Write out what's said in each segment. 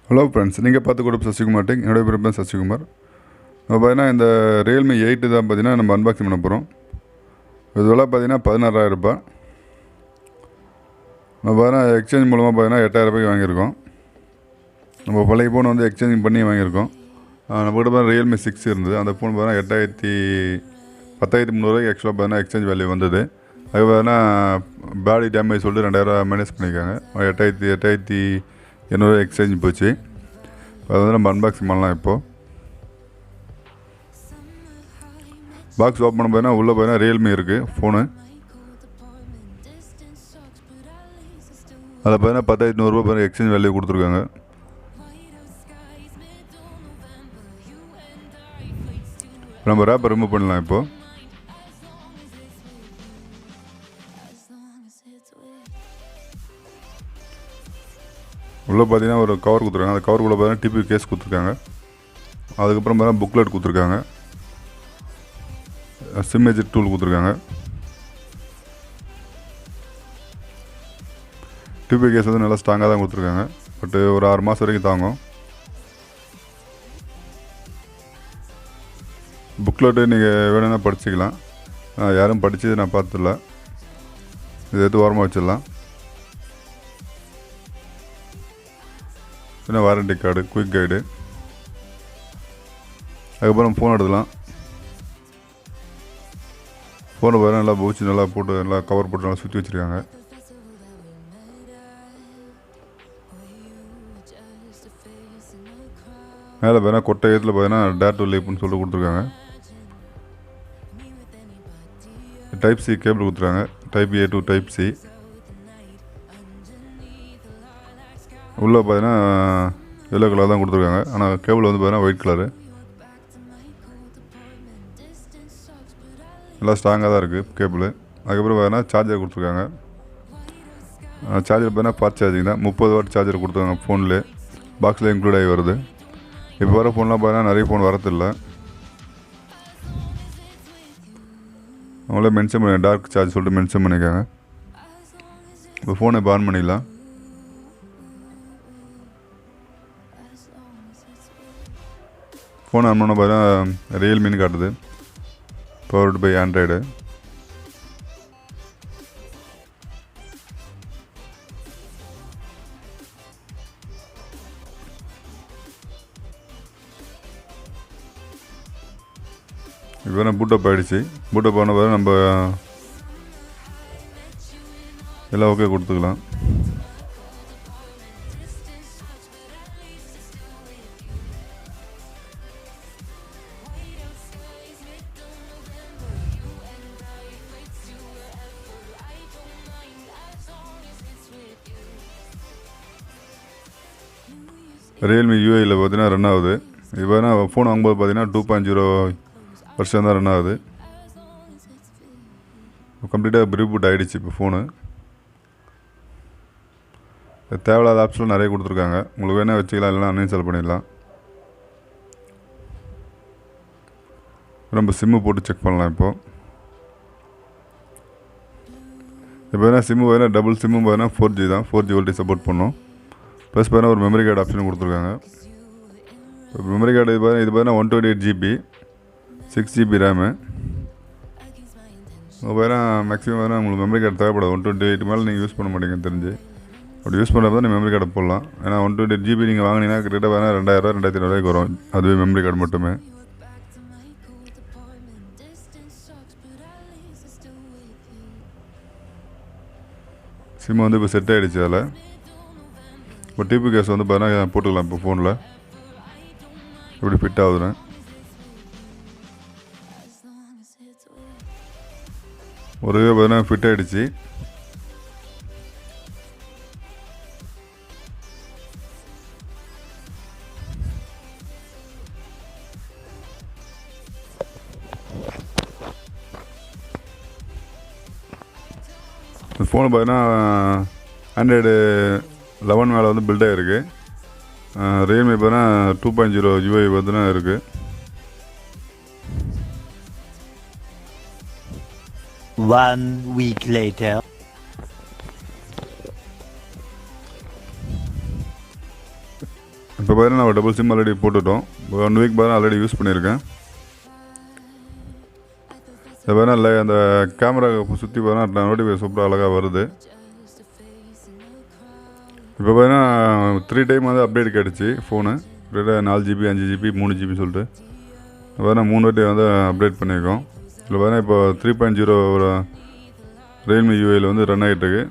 Hello friends, நீங்கள் பார்த்து கூட சசிகுமார் டெக். என்னோட பேர் சசிகுமார். நம்ம பார்த்தீங்கன்னா இந்த ரியல்மி 8 தான் பார்த்தீங்கன்னா நம்ம அன்பாக்சிங் பண்ண போகிறோம். இது விலை பார்த்தீங்கன்னா 16,000 ரூபாய். நம்ம பார்த்தீங்கன்னா எக்ஸ்சேஞ்ச் மூலமாக பார்த்தீங்கன்னா 8,000 ரூபாய்க்கு வாங்கியிருக்கோம். நம்ம பழைய ஃபோன் வந்து எக்ஸ்சேஞ்ச் பண்ணி வாங்கியிருக்கோம். நம்மகிட்ட பார்த்தா ரியல்மி 6 இருந்தது. அந்த ஃபோன் பார்த்தீங்கன்னா 10,300 ஆக்சுவலாக பார்த்தீங்கன்னா எக்ஸ்சேஞ்ச் வேல்யூ வந்தது. அது பார்த்தீங்கன்னா பாடி டேமேஜ் சொல்லிட்டு 2,000 மைனஸ் பண்ணியிருக்காங்க. 8,800 எக்ஸ்சேஞ்ச் போச்சு. அதை வந்து நம்ம அன்பாக்சிங் பண்ணலாம். இப்போது பாக்ஸ் ஓப்பன் பண்ண பார்த்தீங்கன்னா உள்ளே பார்த்தீங்கன்னா ரியல்மி இருக்குது ஃபோனு. அதில் பார்த்தீங்கன்னா 10,800 பார்த்தீங்கன்னா எக்ஸ்சேஞ்ச் வேல்யூ கொடுத்துருக்காங்க. நம்ம ரேப்பை ரிமூவ் பண்ணலாம். இப்போது உள்ளே பார்த்தீங்கன்னா ஒரு கவர் கொடுத்துருக்காங்க. அந்த கவருக்குள்ளே பார்த்தீங்கன்னா டிபி கேஸ் கொடுத்துருக்காங்க. அதுக்கப்புறம் பார்த்தீங்கன்னா புக்லெட் கொடுத்துருக்காங்க. சிம் எஜெக்ட் டூல் கொடுத்துருக்காங்க. டிபி கேஸ் வந்து நல்லா ஸ்ட்ராங்காக தான் கொடுத்துருக்காங்க. பட் ஒரு 6 மாதம் வரைக்கும் தாங்கும். புக்லெட்டு நீங்கள் வேணும்னா படிச்சுக்கலாம். யாரும் படித்தது நான் பார்த்துல. இது எடுத்து ஓரமாக வச்சிடலாம். என்ன வாரண்டி கார்டு, குயிக் கைடு. அதுக்கப்புறம் ஃபோன் எடுத்துலாம். ஃபோனை பாரு நல்லா பூச்சி நல்லா போட்டு நல்லா கவர் போட்டு நல்லா சுற்றி வச்சுருக்காங்க. மேலே பார்த்தீங்கன்னா கொட்டை ஏற்றில் பார்த்தீங்கன்னா டேர் டு லைஃப்னு சொல்லிட்டு கொடுத்துருக்காங்க. டைப் சி கேபிள் கொடுத்துருக்காங்க. Type A to type C. உள்ளே பார்த்தீங்கன்னா எல்லோ கலர் தான் கொடுத்துருக்காங்க. ஆனால் கேபிள் வந்து பார்த்தீங்கன்னா ஒயிட் கலரு. நல்லா ஸ்ட்ராங்காக தான் இருக்குது கேபிள். அதுக்கப்புறம் பார்த்தீங்கன்னா சார்ஜர் கொடுத்துருக்காங்க. சார்ஜர் பார்த்தீங்கன்னா ஃபாஸ்ட் சார்ஜிங் தான். 30 வாட் சார்ஜர் கொடுத்துருக்காங்க. ஃபோனில் பாக்ஸில் இன்க்ளூட் ஆகி வருது. இப்போ வர ஃபோன்லாம் பார்த்தீங்கன்னா நிறைய ஃபோன் வரதில்லை. அவங்களே மென்ஷன் பண்ணி டார்க் சார்ஜ் சொல்லிட்டு மென்ஷன் பண்ணியிருக்காங்க. இப்போ ஃபோனை இப்போ ஆன் பண்ணிடலாம். ஃபோன் ஆன் பண்ண பார்த்தீங்கன்னா ரியல்மின்னு காட்டுது. Powered by Android. இப்போ நான் பூட்டப் ஆகிடுச்சு. பூட்டப் ஆன பிறகு நம்ம எல்லாம் ஓகே கொடுத்துக்கலாம். ரியல்மி யூஐயில் பார்த்தீங்கன்னா ரன் ஆகுது. இப்போ பார்த்தீங்கன்னா ஃபோன் வாங்கும்போது பார்த்தீங்கன்னா 2.0 வருஷம் தான் ரன் ஆகுது. கம்ப்ளீட்டாக ரீபூட் ஆகிடுச்சு இப்போ ஃபோனு. தேவையில்லாத ஆப்ஸ்லாம் நிறைய கொடுத்துருக்காங்க. உங்களுக்கு வேணால் வச்சுக்கலாம், இல்லைனா அன்இன்ஸ்டால் பண்ணிடலாம். நம்ம சிம்மு போட்டு செக் பண்ணலாம். இப்போது பார்த்தீங்கன்னா சிம்மு பார்த்தீங்கன்னா டபுள் சிம்மு பார்த்தீங்கன்னா 4G தான். 4G வோல்டேஜ் சப்போர்ட் பண்ணும். ப்ளஸ் பார்த்தீங்கன்னா ஒரு மெமரி கார்டு ஆப்ஷன் கொடுத்துருக்காங்க. இப்போ மெமரி கார்டு இது பார்த்தீங்கன்னா 128 GB, 6 GB ரேமு. பார்த்தீங்கன்னா மேக்ஸிமம் பார்த்தீங்கன்னா உங்களுக்கு மெமரி கார்டு தேவைப்படாது. 128 மேலே நீங்கள் யூஸ் பண்ண மாட்டீங்க தெரிஞ்சு. அப்படி யூஸ் பண்ணுறப்ப தான் நீங்கள் மெமரி கார்டை போடலாம். ஏன்னா 128 GB நீங்கள் வாங்கினீங்கன்னா கிட்டத்தட்ட பார்த்தீங்கன்னா 2,000 2,500 வரும். அதுவே மெமரி கார்டு மட்டுமே. சிம் வந்து இப்போ செட் ஆகிடுச்சு. அதில் இப்போ டிபி கேஸ் வந்து பார்த்தீங்கன்னா போட்டுக்கலாம். இப்போ ஃபோனில் எப்படி ஃபிட் ஆகுதுன்னு. ஒரு பார்த்தீங்கன்னா ஃபிட் ஆகிடுச்சு. இந்த ஃபோனு பார்த்தீங்கன்னா ஆண்ட்ராய்டு 11 மேலே வந்து பில்ட் ஆகிருக்கு. ரியல்மி பார்த்தீங்கன்னா 2.0 யூஐ பார்த்தீங்கன்னா இருக்குது. One week later. பார்த்தீங்கன்னா நான் டபுள் சிம் ஆல்ரெடி போட்டுட்டோம். 1 வீக் பார்த்தா ஆல்ரெடி யூஸ் பண்ணியிருக்கேன். இது பார்த்தீங்கன்னா அந்த கேமரா சுற்றி பார்த்தீங்கன்னா நோட்டிஃபிகேஷன் சூப்பராக அழகாக வருது. இப்போ பார்த்தீங்கன்னா 3 டைம் வந்து அப்டேட் கிடச்சி ஃபோனு. 4 GB 5 GB 3 GB சொல்லிட்டு பார்த்தீங்கன்னா 3 வாட்டி வந்து அப்டேட் பண்ணியிருக்கோம். இதில் பார்த்தீங்கன்னா இப்போ 3.0 Realme UIயில் வந்து ரன் ஆகிட்டுருக்கு.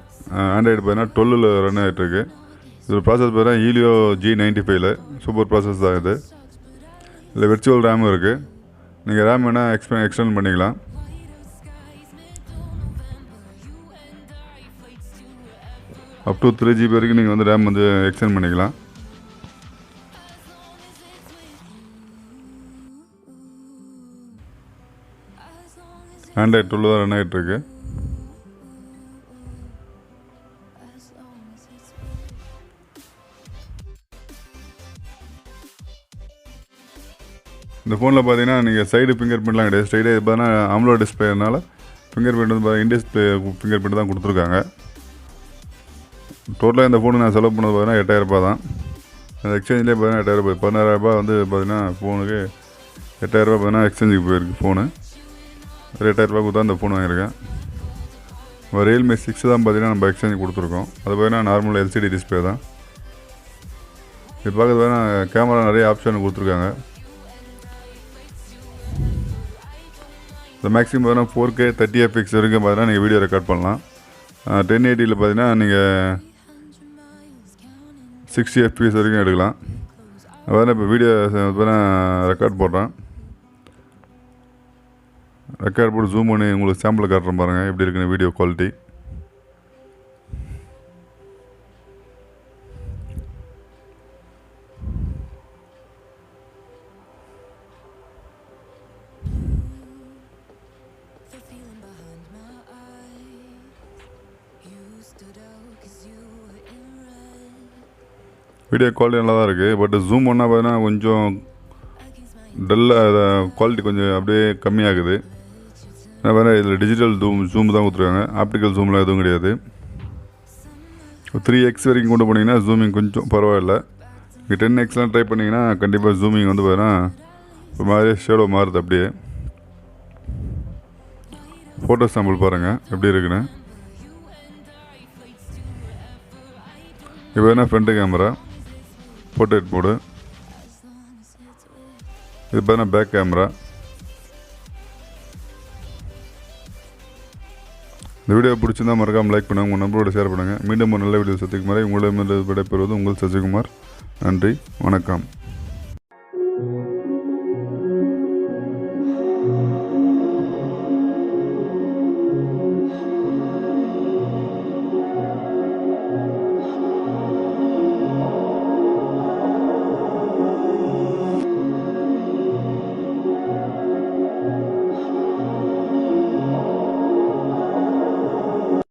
ஆண்ட்ராய்டு பார்த்தீங்கன்னா 12ல் ரன் ஆகிட்டுருக்கு. இது ப்ராசஸ் பார்த்தீங்கன்னா 𝖘𝖆𝖈𝍍 சூப்பர் ப்ராசஸ் தான் இது. இதில் விர்ச்சுவல் ரேமும் இருக்குது. நீங்கள் ரேம் வேணால் எக்ஸ்டெண்ட் பண்ணிக்கலாம். அப் டு 3 GB வரைக்கும் நீங்கள் வந்து ரேம் வந்து எக்ஸ்டெண்ட் பண்ணிக்கலாம். ஆண்ட்ராய்டு 12 தான் ரன் ஆகிட்டுருக்கு. இந்த ஃபோனில் பார்த்தீங்கன்னா நீங்கள் சைடு ஃபிங்கர் பிரிண்ட்லாம் கிடையாது. ஸ்ட்ரைட்டாக பார்த்தீங்கன்னா AMOLED டிஸ்பிளேனால ஃபிங்கர் பிரிண்ட் வந்து இன்டிஸ்பிளே ஃபிங்கர் பிரிண்ட் தான் கொடுத்துருக்காங்க. டோட்டலாக இந்த ஃபோனுக்கு நான் செலவு பண்ணது பார்த்தீங்கன்னா 8000 ரூபாய் தான். அந்த எக்ஸ்சேஞ்சிலே பார்த்தீங்கன்னா 8000 ரூபாய் 16000 ரூபாய் வந்து பார்த்தீங்கன்னா ஃபோனுக்கு 8000 ரூபாய் பார்த்தீங்கன்னா எக்ஸ்சேஞ்சுக்கு போயிருக்கு ஃபோனு. 8000 ரூபாய் கொடுத்தா அந்த ஃபோன் வாங்கியிருக்கேன். Realme 6 தான் பார்த்தீங்கன்னா நம்ம எக்ஸ்சேஞ்ச் கொடுத்துருக்கோம். அது பார்த்தீங்கன்னா நார்மல் LCD டிஸ்பிளே தான். இது பார்க்குறது பார்த்தீங்கன்னா கேமரா நிறைய ஆப்ஷன் கொடுத்துருக்காங்க. இந்த மேக்ஸிமம் பார்த்தீங்கன்னா 4K 30 fps வரைக்கும் பார்த்தீங்கன்னா நீங்கள் வீடியோ ரெக்கார்ட் பண்ணலாம். 1080ல் பார்த்தீங்கன்னா நீங்கள் 60 fps வரைக்கும் எடுக்கலாம். அதாவது இப்போ வீடியோ பார்த்தீங்கன்னா ரெக்கார்ட் போடுறேன். ரெக்கார்ட் போட்டு ஜூம் பண்ணி உங்களுக்கு சாம்பிள் காட்டுறேன் பாருங்கள் எப்படி இருக்குன்னு வீடியோ குவாலிட்டி. வீடியோ குவாலிட்டி நல்லா தான் இருக்குது. பட் ஜூம் பண்ணால் பார்த்தீங்கன்னா கொஞ்சம் டல்லாக குவாலிட்டி கொஞ்சம் அப்படியே கம்மியாகுது. ஏன்னா வேறு இதில் டிஜிட்டல் ஜூம் தான் கொடுத்துருக்காங்க. ஆப்டிக்கல் ஜூம்லாம் எதுவும் கிடையாது. 3x வரைக்கும் கொண்டு போனீங்கன்னா ஜூமிங் கொஞ்சம் பரவாயில்ல. நீங்கள் 10xலாம் ட்ரை பண்ணிங்கன்னா கண்டிப்பாக ஜூமிங் வந்து பார்த்தீங்கன்னா ஒரு மாதிரியே ஷேடோ மாறுது. அப்படியே ஃபோட்டோ சாம்பிள் பாருங்கள் எப்படி இருக்குன்னு. இப்போ என்ன ஃப்ரண்ட் கேமரா போர்ட்ரேட் மோடு. இது பார்த்தீங்கன்னா பேக் கேமரா. இந்த வீடியோ பிடிச்சிருந்தால் மறக்காமல் லைக் பண்ணுங்கள், உங்கள் நம்பரோட ஷேர் பண்ணுங்கள். மீண்டும் ஒரு நல்ல வீடியோ சந்திக்கும் வரை உங்களிடமிருந்து விடைபெறுவது உங்கள் சசிகுமார். நன்றி, வணக்கம்.